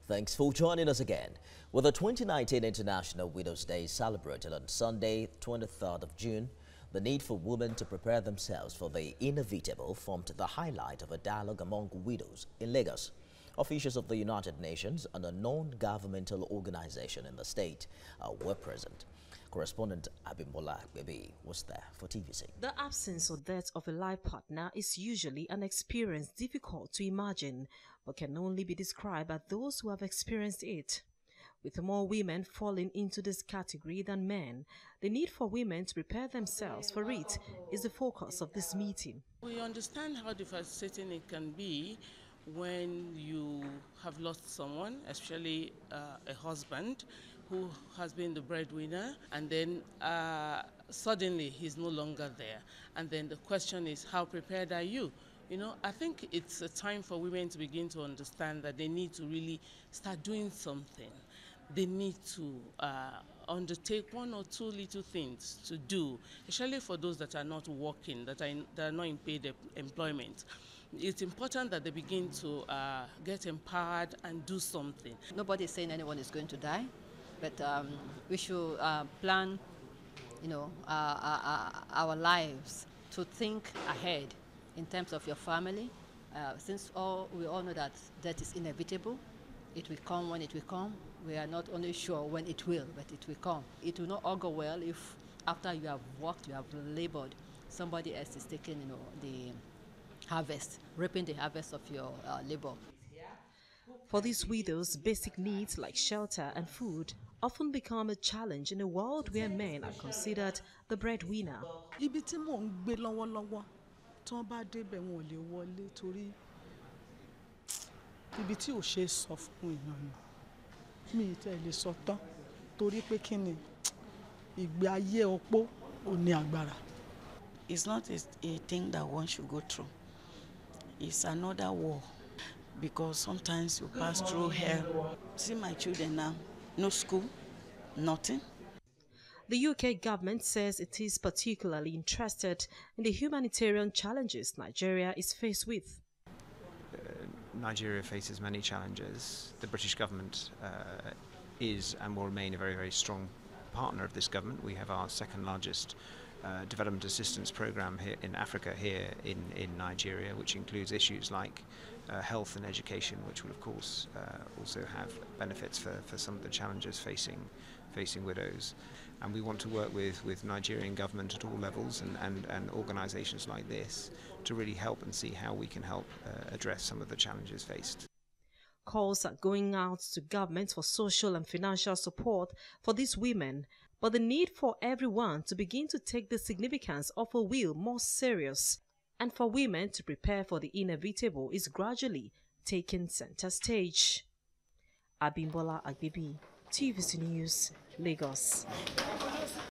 Thanks for joining us again. With the 2019 International Widows' Day celebrated on Sunday, 23rd of June, the need for women to prepare themselves for the inevitable formed the highlight of a dialogue among widows in Lagos. Officials of the United Nations and a non-governmental organization in the state were present. Correspondent Abimbola Akbebi was there for TVC. The absence or death of a life partner is usually an experience difficult to imagine, but can only be described by those who have experienced it. With more women falling into this category than men, the need for women to prepare themselves for it is the focus of this meeting. We understand how devastating it can be when you have lost someone, especially a husband who has been the breadwinner, and then suddenly he's no longer there. And then the question is, how prepared are you? You know, I think it's a time for women to begin to understand that they need to really start doing something. They need to undertake one or two little things to do, especially for those that are not working, that are not in paid employment. It's important that they begin to get empowered and do something. Nobody is saying anyone is going to die, but we should plan, our lives to think ahead in terms of your family. Since we all know that death is inevitable, it will come when it will come. We are not only sure when it will, but it will come. It will not all go well if after you have worked, you have labored, somebody else is taking, the harvest, reaping the harvest of your labor. For these widows, basic needs like shelter and food often become a challenge in a world where men are considered the breadwinner. Ibi tí mò ń gbé lọ́wọ́lọ́wọ́ tí wọ́n bá débẹ̀ wọn ò lè wọlé torí ibi tí ò ṣe sọ fún èèyàn ni mi tẹ́ lè sọ tán torí pé kí ni ìgbé ayé opó ò ní agbára. It's not a thing that one should go through. It's another war, because sometimes you pass through hell. See my children now, no school, nothing. The UK government says it is particularly interested in the humanitarian challenges Nigeria is faced with. Nigeria faces many challenges. The British government is and will remain a very, very strong partner of this government. We have our second largest development assistance program here in Africa, here in Nigeria, which includes issues like health and education, which will of course also have benefits for some of the challenges facing widows. And we want to work with Nigerian government at all levels and organisations like this to really help and see how we can help address some of the challenges faced. Calls are going out to governments for social and financial support for these women, but the need for everyone to begin to take the significance of a will more serious and for women to prepare for the inevitable is gradually taking center stage. Abimbola Akbebi, TVC News, Lagos.